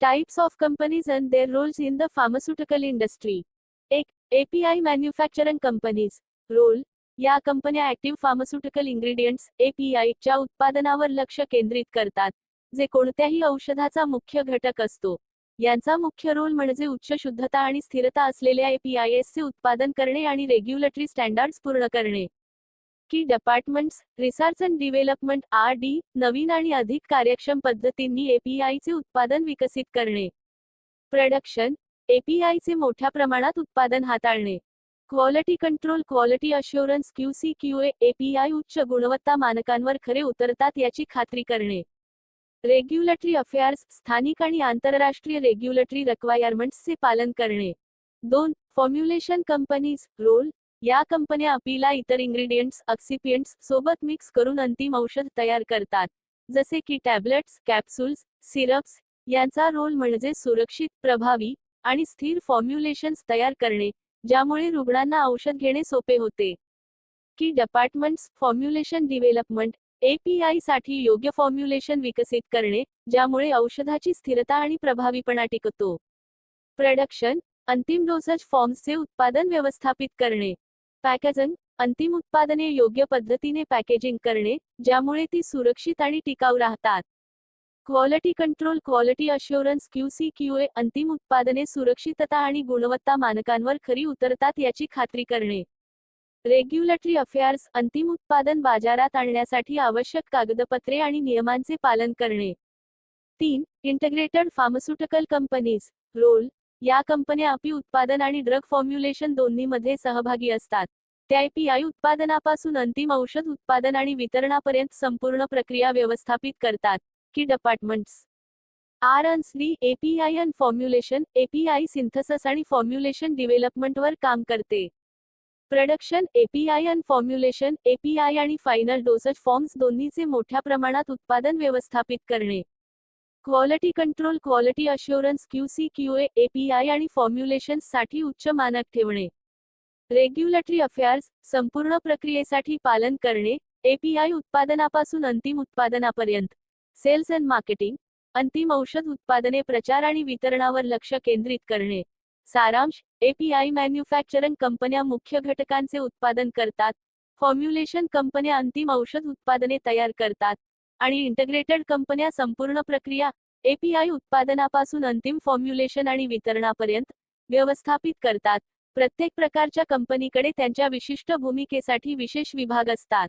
Types of companies and their roles in the pharmaceutical industry. 1. API manufacturing companies. Role. या कंपन्या active pharmaceutical ingredients API च्या उत्पादनावर लक्ष केंद्रित करतात, जे कोणत्याही औषधाचा मुख्य घटक असतो. यांचा मुख्य रोल म्हणजे उच्च शुद्धता आणि स्थिरता असलेल्या APIs चे उत्पादन करणे आणि रेग्युलेटरी स्टँडर्ड्स पूर्ण करणे. की departments. Research and development RD. नवीन आणि अधिक कार्यक्षम पद्धतींनी API चे उत्पादन विकसित करणे. प्रोडक्शन. API चे मोठ्या प्रमाणात उत्पादन हाताळणे. Quality control. Quality assurance QC/QA. API उच्च गुणवत्ता मानकांवर खरे उतरतात याची खात्री करणे. Regulatory affairs. स्थानिक आणि आंतरराष्ट्रीय रेग्युलेटरी रिक्वायरमेंट्सचे पालन करणे. 2. Formulation companies. रोल. या कंपन्या APIला इतर इंग्रेडियंट्स एक्सिपियंट्स सोबत मिक्स करून अंतिम औषध तयार करतात, जसे की टॅब्लेट्स, कॅप्सूल्स, सिरप्स. यांचा रोल म्हणजे सुरक्षित, प्रभावी आणि स्थिर फॉर्म्युलेशन्स तयार करणे, ज्यामुळे रुग्णांना औषध घेणे सोपे होते. की डिपार्टमेंट्स. Formulation development. API साठी योग्य फॉर्म्युलेशन विकसित करणे, ज्यामुळे औषधाची स्थिरता आणि प्रभावीपणा टिकतो. प्रोडक्शन. अंतिम डोसेज फॉर्म्सचे उत्पादन व्यवस्थापित करणे. पॅकेजिंग. अंतिम उत्पादने योग्य पद्धतीने पॅकेजिंग करणे, ज्यामुळे ती सुरक्षित आणि टिकाऊ राहतात. Quality control. Quality assurance QC/QA. अंतिम उत्पादने सुरक्षितता आणि गुणवत्ता मानकांवर खरी उतरतात याची खात्री करणे. Regulatory affairs. अंतिम उत्पादन बाजारात आणण्यासाठी आवश्यक कागदपत्रे आणि नियमांचे पालन करणे. 3. Integrated pharmaceutical companies. रोल. या कंपन्या API उत्पादन आणि ड्रग फॉर्म्युलेशन दोन्हीमध्ये सहभागी असतात. त्या API उत्पादनापासून अंतिम औषध उत्पादन आणि वितरणापर्यंत संपूर्ण प्रक्रिया व्यवस्थापित करतात. की डिपार्टमेंट्स. R&D. API आणि फॉर्म्युलेशन. API सिंथेसिस आणि फॉर्म्युलेशन डेव्हलपमेंटवर काम करते. प्रोडक्शन. API आणि फॉर्म्युलेशन. API आणि फायनल डोसेज फॉर्म्स दोन्हीचे मोठ्या प्रमाणात उत्पादन व्यवस्थापित करणे. Quality control. Quality assurance QC/QA. API आणि फॉर्म्युलेशन्ससाठी उच्च मानक ठेवणे. Regulatory affairs. संपूर्ण प्रक्रियेसाठी पालन करणे, API उत्पादनापासून अंतिम उत्पादनापर्यंत. Cells and marketing. अंतिम औषध उत्पादने प्रचार आणि वितरणावर लक्ष केंद्रित करणे. सारांश. API मॅन्युफॅक्चरिंग कंपन्या मुख्य घटकांचे उत्पादन करतात, फॉर्म्युलेशन कंपन्या अंतिम औषध उत्पादने तयार करतात, आणि इंटिग्रेटेड कंपन्या संपूर्ण प्रक्रिया API उत्पादनापासून अंतिम फॉर्म्युलेशन आणि वितरणापर्यंत व्यवस्थापित करतात. प्रत्येक प्रकारच्या कंपनीकडे त्यांच्या विशिष्ट भूमिकेसाठी विशेष विभाग असतात.